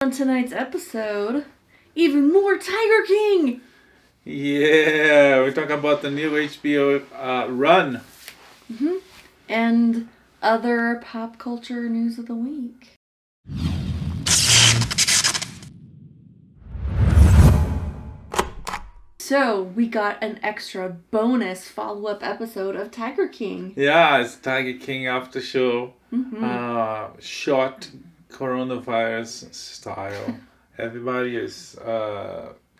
On tonight's episode, even more Tiger King! Yeah, we're talking about the new HBO Run. Mm-hmm. And other pop culture news of the week. So, we got an extra bonus follow-up episode of Tiger King. Yeah, it's Tiger King after show. Mm-hmm. Shot coronavirus style. Everybody is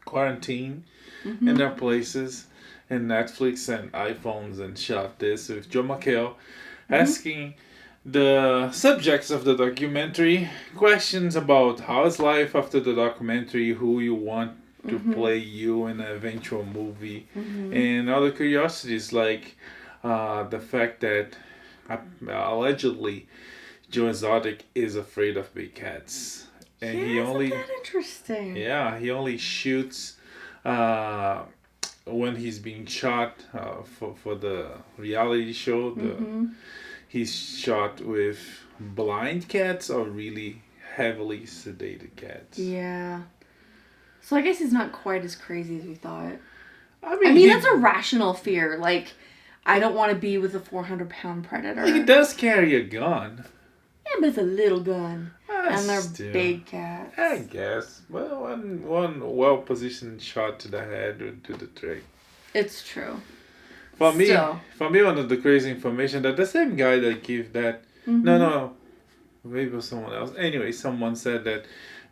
quarantined in their places. And Netflix and iPhones and shot this with Joe McHale asking the subjects of the documentary questions about how is life after the documentary, who you want to play you in an eventual movie, and other curiosities like the fact that allegedly Joe Exotic is afraid of big cats, and isn't that interesting? Yeah, he only shoots when he's being shot for the reality show. He's shot with blind cats or really heavily sedated cats. Yeah. So I guess he's not quite as crazy as we thought. I mean that's a rational fear. Like, I don't want to be with a 400-pound predator. He does carry a gun. Yeah, but it's a little gun. And they're big cats. I guess. Well, one well-positioned shot to the head would do the trick. It's true. For me, one of the crazy information that the same guy that gave that... No, maybe it was someone else. Anyway, someone said that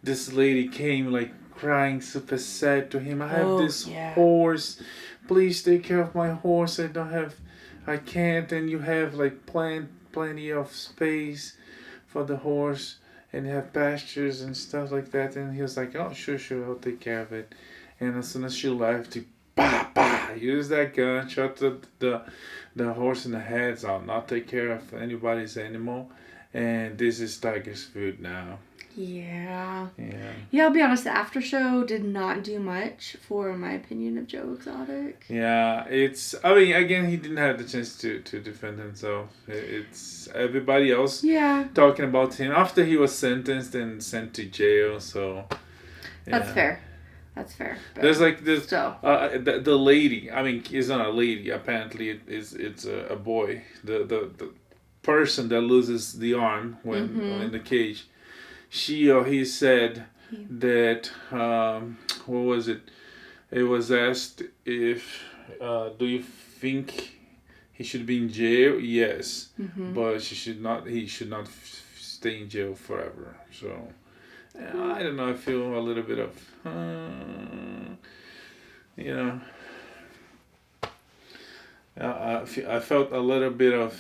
this lady came like crying super sad to him. I have this horse. Please take care of my horse. I can't. And you have like plenty of space for the horse. And you have pastures and stuff like that. And he was like, oh, sure, I'll take care of it. And as soon as she left, he used that gun, shot the horse in the head. So I'll not take care of anybody's animal. And this is Tiger's food now. Yeah, I'll be honest, the after show did not do much for my opinion of Joe Exotic. Yeah, again, he didn't have the chance to defend himself. It's everybody else talking about him after he was sentenced and sent to jail, so... Yeah. That's fair. There's like this... the lady, it's not a lady, apparently it's a boy. The person that loses the arm when in the cage... She or he said that, what was it? It was asked if, do you think he should be in jail? Yes. But he should not stay in jail forever. So, I don't know, I feel a little bit of, I felt a little bit of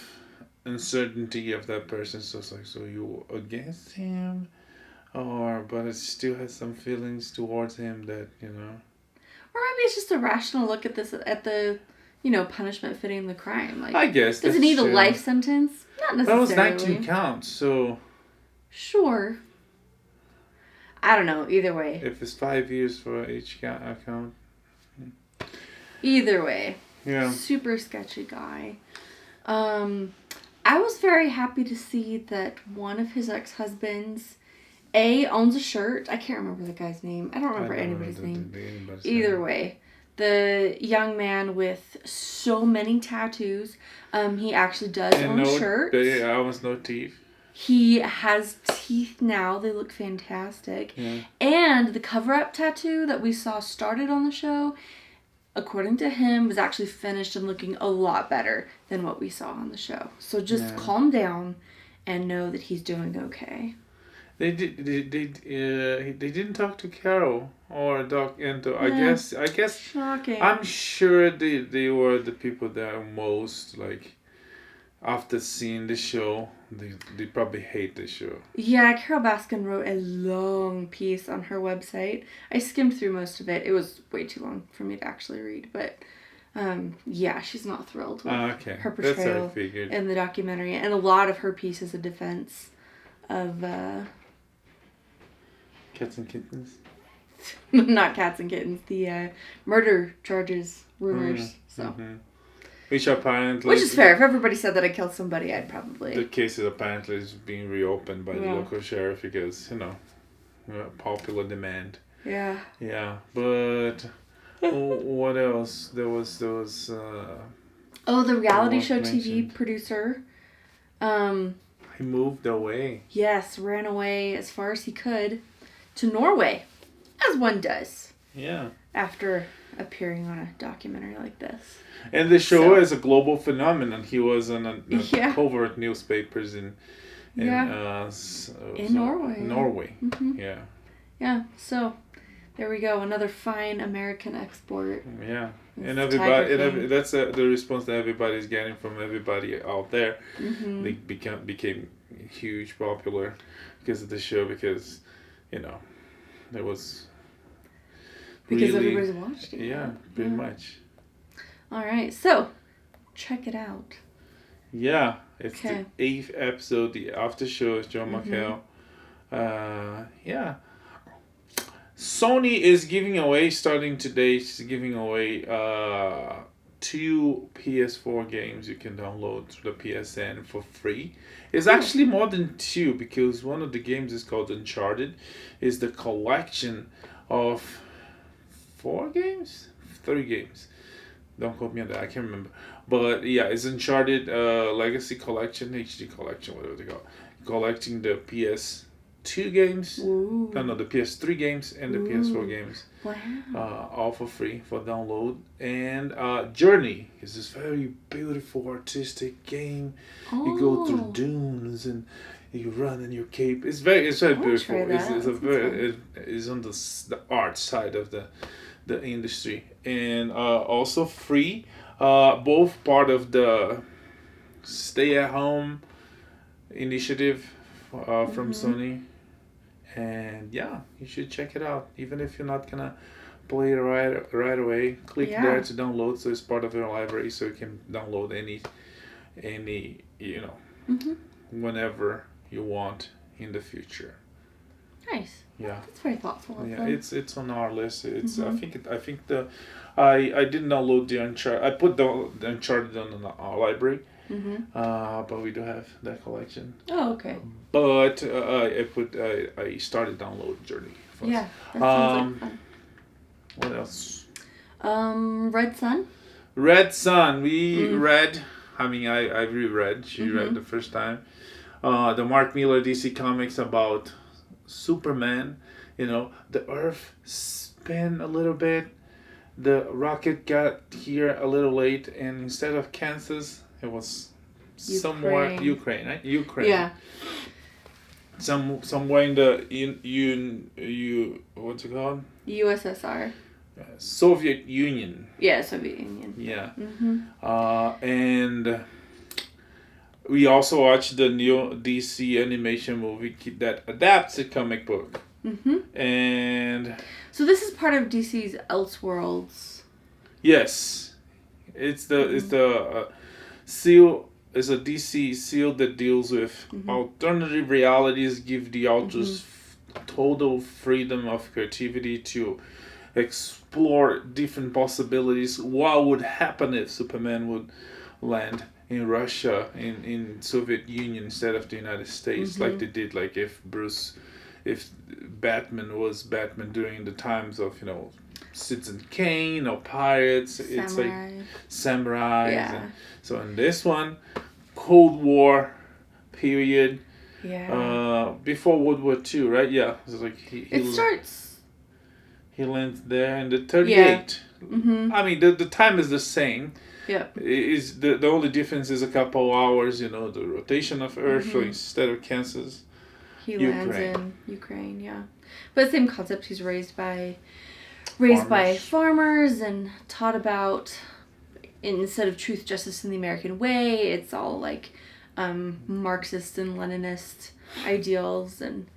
uncertainty of that person. So it's like, so you against him? But it still has some feelings towards him that, Or maybe it's just a rational look at the, punishment fitting the crime. Like, I guess does he need a life sentence? Not necessarily. That was 19 counts, so... Sure. I don't know, either way. If it's 5 years for each count. Either way. Yeah. Super sketchy guy. I was very happy to see that one of his ex-husbands... owns a shirt. I can't remember the guy's name. I don't remember anybody's name. Either way, the young man with so many tattoos, he actually does own shirts. Almost no teeth. He has teeth now. They look fantastic. Yeah. And the cover-up tattoo that we saw started on the show, according to him, was actually finished and looking a lot better than what we saw on the show. So just calm down and know that he's doing okay. They didn't talk to Carol or Doc Ento. I guess. Shocking. I'm sure they were the people that are most like, after seeing the show, they probably hate the show. Yeah, Carol Baskin wrote a long piece on her website. I skimmed through most of it. It was way too long for me to actually read, but she's not thrilled with her portrayal in the documentary, and a lot of her piece is a defense of. Cats and kittens? Not cats and kittens. The murder charges, rumors. Which apparently... Which is fair. If everybody said that I killed somebody, I'd probably... The case is apparently being reopened by the local sheriff because, popular demand. Yeah. Yeah, but what else? There was the reality show TV producer. He moved away. Yes, ran away as far as he could to Norway, as one does. Yeah. After appearing on a documentary like this. And the show is a global phenomenon. He was on a covert newspapers in Norway. Norway. Mm-hmm. Yeah. Yeah. So there we go. Another fine American export. Yeah. And everybody, that's the response that everybody's getting from everybody out there. Mm-hmm. They became huge, popular because of the show. Because, there was. Because everybody's watched it. Yeah, pretty much. All right, so check it out. Yeah, it's the 8th episode, the after show is John McHale. Yeah. Sony is giving away, starting today, she's giving away 2 PS4 games you can download through the PSN for free. It's actually more than 2 because one of the games is called Uncharted. It's the collection of 4 games? 3 games. Don't quote me on that, I can't remember. But yeah, it's Uncharted Legacy Collection, HD Collection, whatever they call it. Collecting the PS2 games. Ooh. No, the PS3 games and the PS4 games. Wow. All for free for download. And Journey is this very beautiful artistic game. You go through dunes and you run in your cape. It's very beautiful. It's on the art side of the industry, and also free. Both part of the stay at home initiative from Sony, and yeah, you should check it out. Even if you're not gonna play it right away, click there to download. So it's part of your library, so you can download any whenever you want in the future. Nice. Yeah. That's very thoughtful of them. It's on our list. It's I think I didn't download the Uncharted. I put the Uncharted on our library. But we do have that collection. Oh, okay. But I started downloading Journey first. Yeah. That sounds like fun. What else? Red Sun. Red Sun. We read. I mean, I reread. She read the first time. The Mark Millar DC Comics about Superman. The Earth spin a little bit. The rocket got here a little late, and instead of Kansas, it was somewhere Ukraine, right? Ukraine. Yeah. Somewhere in the what's it called? USSR. Soviet Union. Yeah, Soviet Union. Yeah. And we also watched the new DC animation movie that adapts a comic book. And so this is part of DC's Elseworlds. Yes, it's the seal. It's a DC seal that deals with alternative realities, give the authors total freedom of creativity to explore different possibilities. What would happen if Superman would land in Russia, in Soviet Union instead of the United States, like they did, like if Batman was Batman during the times of, Citizen Kane or pirates. Samurai. It's like samurais. Yeah. And so in this one, Cold War period. Yeah. Before World War II, right? Yeah. It's like he lands there in the 38. Yeah. I mean, the time is the same. Yeah. Is the only difference is a couple hours, the rotation of Earth. So instead of Kansas, he lands in Ukraine, yeah. But same concept. He's raised by farmers and taught about, instead of truth, justice, and the American way, it's all like Marxist and Leninist ideals and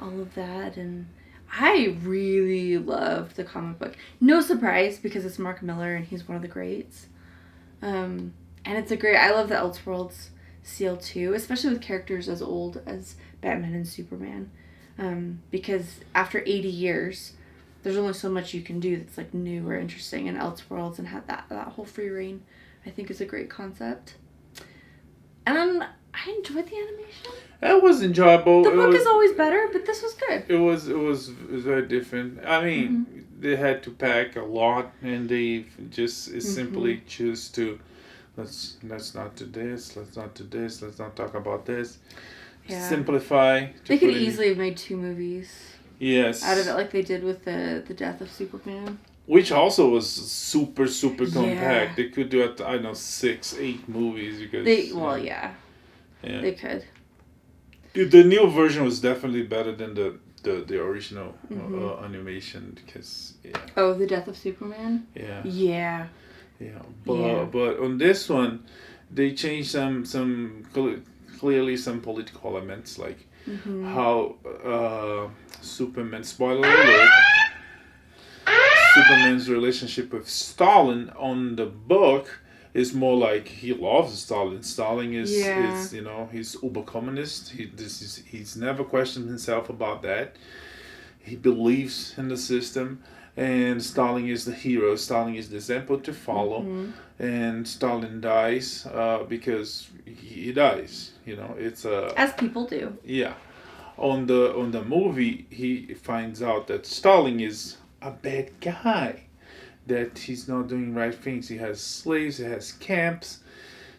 all of that. And I really loved the comic book. No surprise, because it's Mark Millar and he's one of the greats. And it's I love the Elseworlds seal too, especially with characters as old as Batman and Superman. Because after 80 years, there's only so much you can do that's like new or interesting, and Elseworlds and had that whole free reign, I think, is a great concept. And I I enjoyed the animation. It was enjoyable. The book is always better, but this was good. It was very different. I mean, they had to pack a lot, and they just simply choose to let's not do this. Let's not do this. Let's not talk about this. Yeah. Simplify. They could easily have made 2 movies. Yes. Out of it, like they did with the Death of Superman. Which also was super compact. They could do 6, 8 movies because yeah. They could. The new version was definitely better than the original animation because Oh, the Death of Superman. Yeah. Yeah. Yeah, but on this one, they changed some clearly some political elements like how Superman, spoiler alert, Superman's relationship with Stalin on the book is more like he loves Stalin. Stalin is he's uber communist. He's never questioned himself about that. He believes in the system. And Stalin is the hero. Stalin is the example to follow. And Stalin dies because he dies. It's as people do. Yeah. On the movie, he finds out that Stalin is a bad guy. That he's not doing right things. He has slaves. He has camps.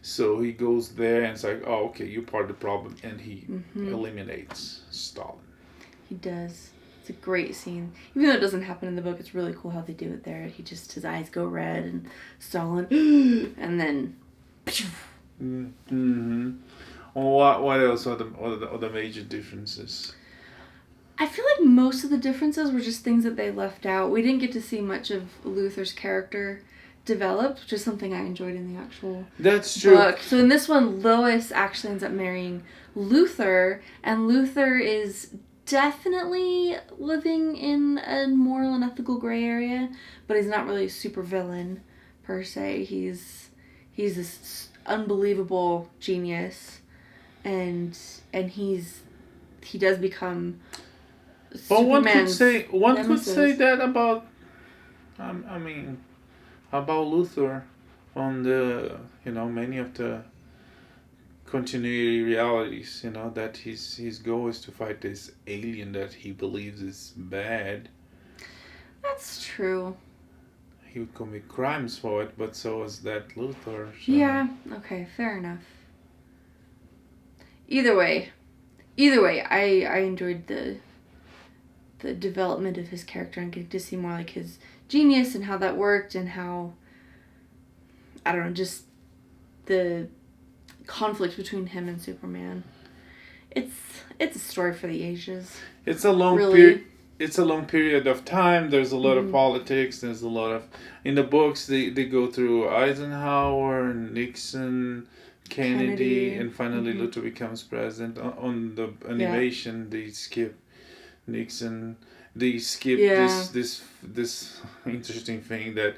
So he goes there and it's like, oh, okay, you're part of the problem, and he eliminates Stalin. He does. It's a great scene. Even though it doesn't happen in the book, it's really cool how they do it there. His eyes go red and Stalin, and then. What else are the major differences? I feel like most of the differences were just things that they left out. We didn't get to see much of Luthor's character develop, which is something I enjoyed in the actual book. So in this one, Lois actually ends up marrying Luthor, and Luthor is definitely living in a moral and ethical gray area, but he's not really a super villain per se. He's this unbelievable genius, and he does become But one could nemesis. say that about about Luthor on the many of the continuity realities, that his goal is to fight this alien that he believes is bad. That's true. He would commit crimes for it, but so is that Luthor. So. Yeah, okay, fair enough. Either way, I enjoyed the development of his character and getting to see more like his genius and how that worked and how, I don't know, just the conflict between him and Superman. It's a story for the ages. It's a long period. It's a long period of time. There's a lot of politics. There's a lot of in the books. They go through Eisenhower, Nixon, Kennedy, and finally Luthor becomes president. On the animation, they skip Nixon. They skip this interesting thing that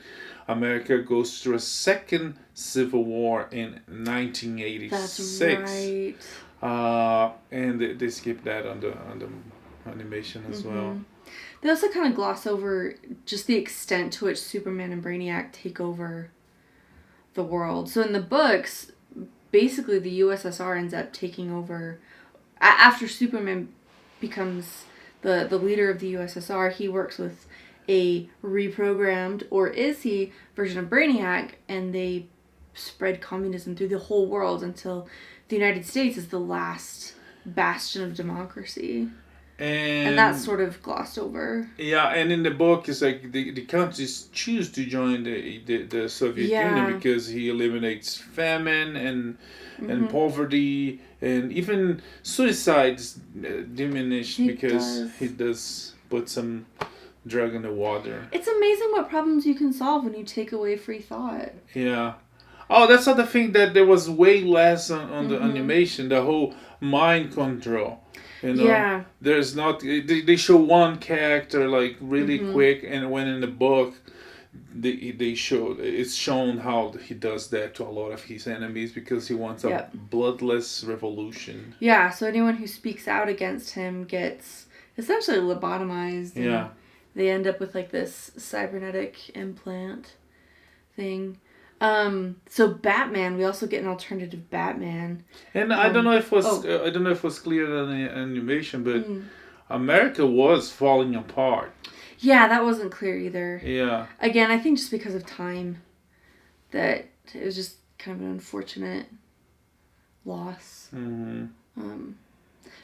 America goes through a second civil war in 1986. That's right. And they skip that on the animation as well. They also kind of gloss over just the extent to which Superman and Brainiac take over the world. So in the books, basically the USSR ends up taking over after Superman becomes the leader of the USSR. He works with a reprogrammed, or is he, version of Brainiac, and they spread communism through the whole world until the United States is the last bastion of democracy. And that's sort of glossed over. Yeah, and in the book, it's like the countries choose to join the Soviet Union because he eliminates famine and poverty, and even suicides diminish because he does put some drug in the water. It's amazing what problems you can solve when you take away free thought. Yeah. Oh, that's not the thing, that there was way less on the animation, the whole mind control. Yeah. There's not. They show one character like really quick, and when in the book, it's shown how he does that to a lot of his enemies because he wants a bloodless revolution. Yeah. So anyone who speaks out against him gets essentially lobotomized. And they end up with like this cybernetic implant thing. So Batman, we also get an alternative Batman. And I don't know if it was clear in the animation, but America was falling apart. Yeah, that wasn't clear either. Yeah. Again, I think just because of time, that it was just kind of an unfortunate loss.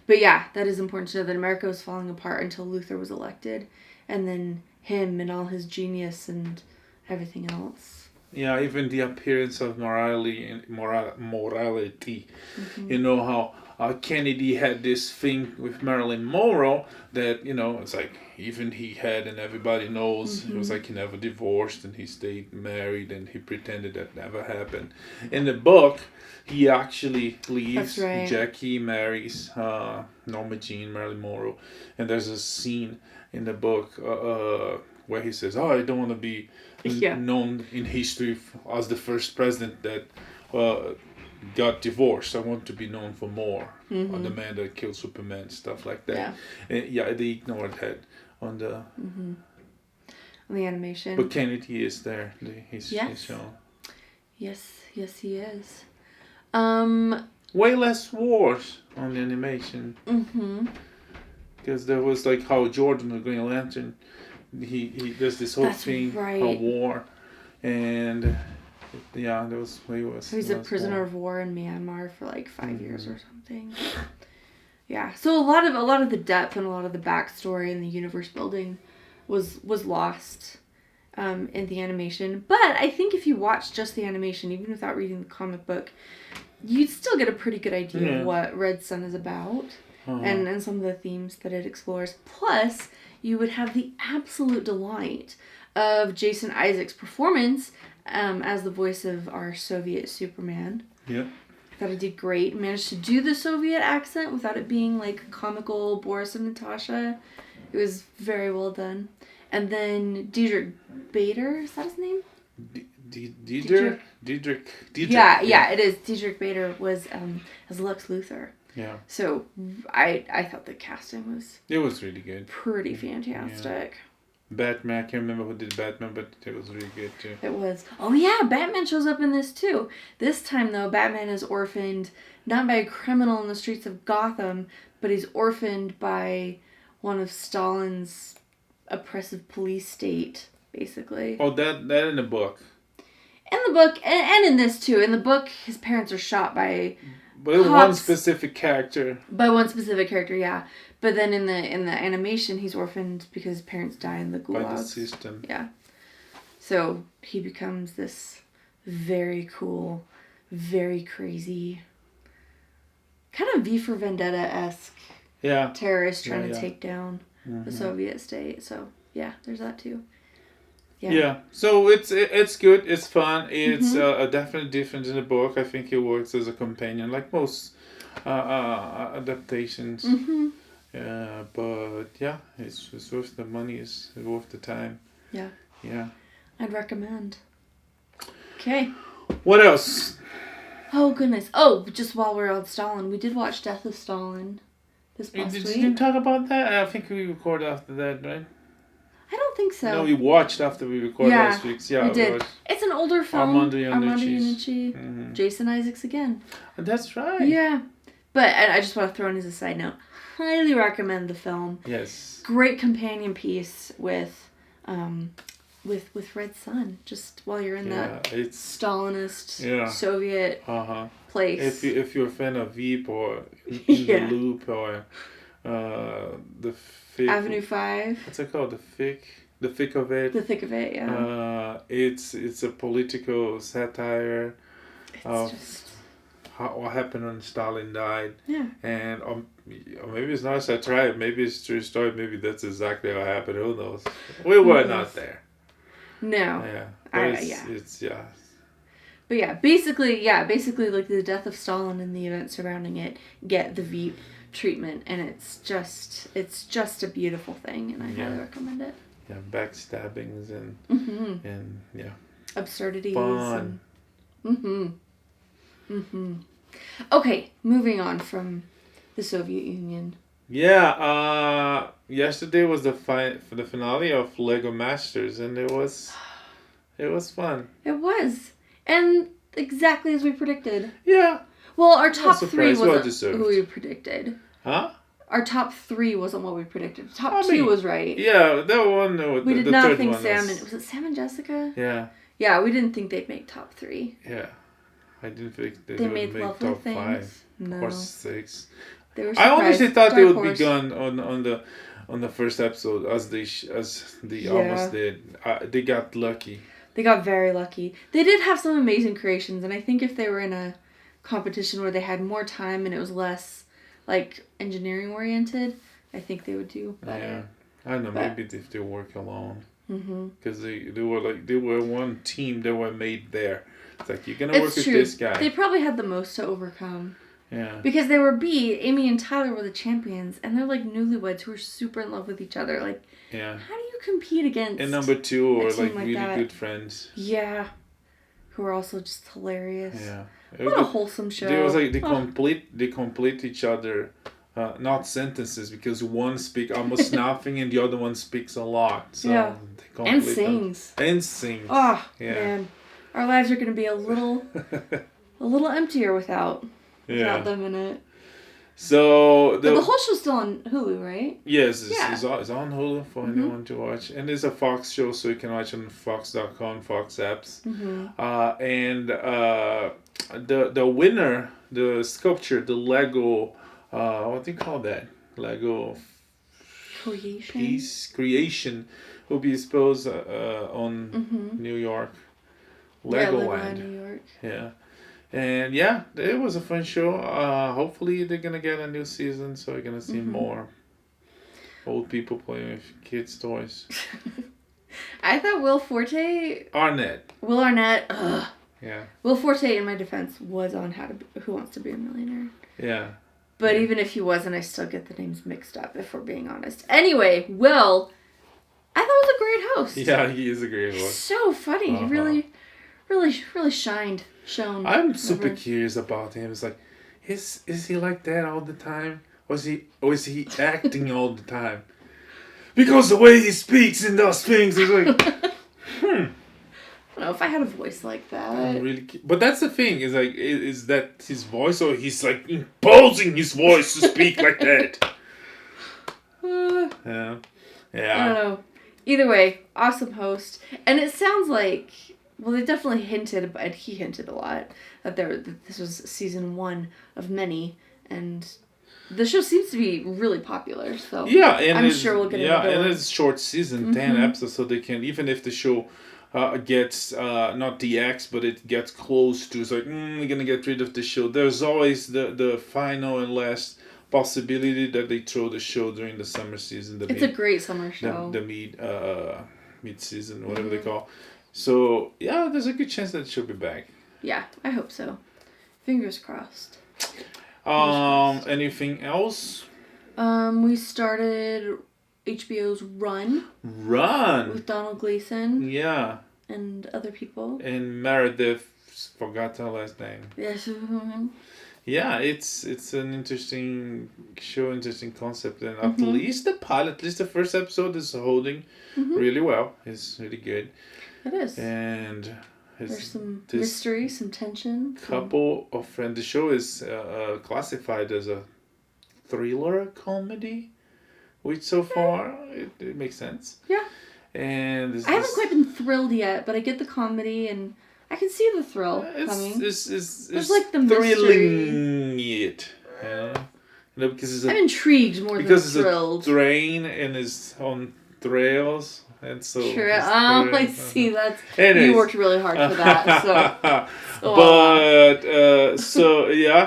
But yeah, that is important to know that America was falling apart until Luther was elected, and then him and all his genius and everything else. Yeah, even the appearance of morality. You know how Kennedy had this thing with Marilyn Monroe that, it's like even he had and everybody knows. It was like he never divorced and he stayed married and he pretended that never happened. In the book, he actually leaves. That's right. Jackie marries Norma Jean, Marilyn Monroe. And there's a scene in the book where he says, I don't want to be known in history as the first president that got divorced. I want to be known for more. On the man that killed Superman, stuff like that. Yeah, and, they ignored that on the on the animation. But Kennedy is there. He's shown. Yes, he is. Way less wars on the animation. Because there was like Hal Jordan, the Green Lantern. He does this whole thing, a war, and there was way less. So he's a prisoner of war in Myanmar for like 5 years or something. Yeah, so a lot of the depth and a lot of the backstory and the universe building was lost in the animation. But I think if you watch just the animation, even without reading the comic book, you'd still get a pretty good idea of what Red Sun is about and some of the themes that it explores. Plus, you would have the absolute delight of Jason Isaacs' performance as the voice of our Soviet Superman. Yeah. I thought he did great. Managed to do the Soviet accent without it being like comical Boris and Natasha. It was very well done. And then Diedrich Bader, is that his name? Diedrich. Yeah, it is. Diedrich Bader was as Lex Luthor. Yeah. So I thought the casting was... It was really good. Pretty fantastic. Yeah. Batman, I can't remember who did Batman, but it was really good too. It was. Oh yeah, Batman shows up in this too. This time though, Batman is orphaned not by a criminal in the streets of Gotham, but he's orphaned by one of Stalin's oppressive police state, basically. Oh, that in the book. In the book, and in this too. In the book, his parents are shot by... But one specific character. By one specific character, yeah. But then in the animation, he's orphaned because his parents die in the gulag. By the system. Yeah. So he becomes this very cool, very crazy, kind of V for Vendetta-esque terrorist trying to take down the Soviet state. So yeah, there's that too. Yeah. So it's good. It's fun. It's a definite difference in the book. I think it works as a companion, like most adaptations. But yeah, it's worth the money. It's worth the time. Yeah. Yeah. I'd recommend. Okay. What else? Oh goodness. Oh, just while we're on Stalin, we did watch Death of Stalin this past week. Did you talk about that? I think we recorded after that, right? I don't think so. No, we watched after we recorded last week. Yeah, we did. It's an older film. Armando Iannucci. Jason Isaacs again. That's right. Yeah. But I just want to throw in as a side note, highly recommend the film. Yes. Great companion piece with Red Sun, just while you're in that Stalinist Soviet place. If you're a fan of Veep or In the Loop or the Thick, Avenue 5. What's it called? The Thick of It. The Thick of It, yeah. It's a political satire of what happened when Stalin died. Yeah. And or maybe it's not a satire. Maybe it's a true story. Maybe that's exactly what happened. Who knows? We were not there. No. Yeah. But But basically like the death of Stalin and the events surrounding it get the Veep treatment, and it's just a beautiful thing, and I highly recommend it. Yeah, backstabbings and absurdities. Fun. Okay, moving on from the Soviet Union. Yeah, yesterday was the finale of Lego Masters, and it was fun. It was. And exactly as we predicted. Yeah. Well, our top 3 wasn't deserved. who we predicted. Huh? Our top 3 wasn't what we predicted. Top 2 was right. Yeah, that one. We did not think Sam and... Was it Sam and Jessica? Yeah. Yeah, we didn't think they'd make top 3. Yeah. I didn't think they would made make lovely top things. 5 or 6. They were I honestly thought Dark they would Horse. be gone on the first episode as they almost did. They got lucky. They got very lucky. They did have some amazing creations, and I think if they were in a competition where they had more time and it was less like engineering oriented, I think they would do better. Yeah, I don't know. Maybe if they work alone, because they were one team that were made there. It's like you're gonna work with this guy. They probably had the most to overcome. Yeah. Because they were Amy and Tyler were the champions, and they're like newlyweds who are super in love with each other. Like, yeah. How do you compete against? And number 2 are like really that? good friends. Yeah. Who are also just hilarious. Yeah. What a wholesome show. It was like they complete each other, not sentences, because one speaks almost nothing and the other one speaks a lot. So they complete and sings. And sings. Oh man, our lives are going to be a little emptier without them in it. So but the whole show's still on Hulu, right? Yes, it's on Hulu for anyone to watch, and it's a Fox show, so you can watch it on Fox.com, Fox apps, and the winner, the sculpture, the Lego, what do you call that? Lego creation will be exposed on New York, Legoland. New York. Yeah. And it was a fun show. Hopefully they're gonna get a new season, so we're gonna see more old people playing with kids' toys. I thought Will Arnett. Ugh. Yeah. Will Forte, in my defense, was on Who Wants to Be a Millionaire. Yeah. But even if he wasn't, I still get the names mixed up, if we're being honest. Anyway, Will, I thought was a great host. Yeah, he is a great host. So funny. He really shone. I'm super curious about him. It's like, is he like that all the time? Or is he acting all the time? Because the way he speaks and does things is like, I don't know if I had a voice like that. But that's the thing. Is like, is that his voice, or he's like imposing his voice to speak like that? Yeah. I don't know. Either way, awesome host, and it sounds like. Well, they definitely hinted, and he hinted a lot, that this was season 1 of many, and the show seems to be really popular, so and I'm sure we'll get another one. And it's a short season, 10 episodes, so they can, even if the show gets, not the X, but it gets close to, it's like, we're going to get rid of the show. There's always the final and last possibility that they throw the show during the summer season. It's a great summer show. The mid-season, whatever they call. So, there's a good chance that she'll be back. Yeah, I hope so. Fingers crossed. Anything else? We started HBO's Run. With Donald Gleeson. Yeah. And other people. And Meredith, forgot her last name. Yes. Yeah, it's an interesting show, interesting concept, and at least the pilot, at least the first episode is holding really well. It's really good. It is. And there's some mystery, some tension. Couple of friends. The show is classified as a thriller comedy, which so far it makes sense. Yeah. And I haven't quite been thrilled yet, but I get the comedy and I can see the thrill coming. It's like the thrilling it. Because I'm intrigued more than thrilled. Because it's a train and it's on trails. And so sure. I see. Anyways. You worked really hard for that. So.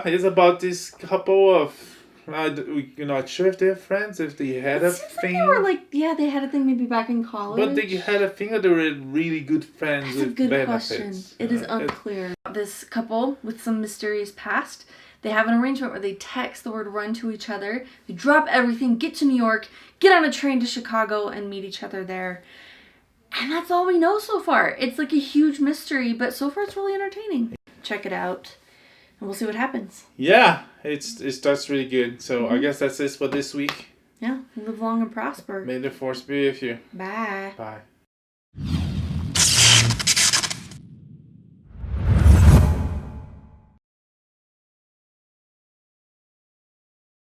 It's about this couple of. You're not sure if they're friends. If they had a thing. Like they were they had a thing maybe back in college. But they had a thing, or they were really good friends. That's with a good benefits. Question. It is unclear. This couple with some mysterious past. They have an arrangement where they text the word run to each other. They drop everything, get to New York, get on a train to Chicago, and meet each other there. And that's all we know so far. It's like a huge mystery, but so far it's really entertaining. Check it out, and we'll see what happens. Yeah, it starts really good. So I guess that's it for this week. Yeah, live long and prosper. May the force be with you. Bye. Bye.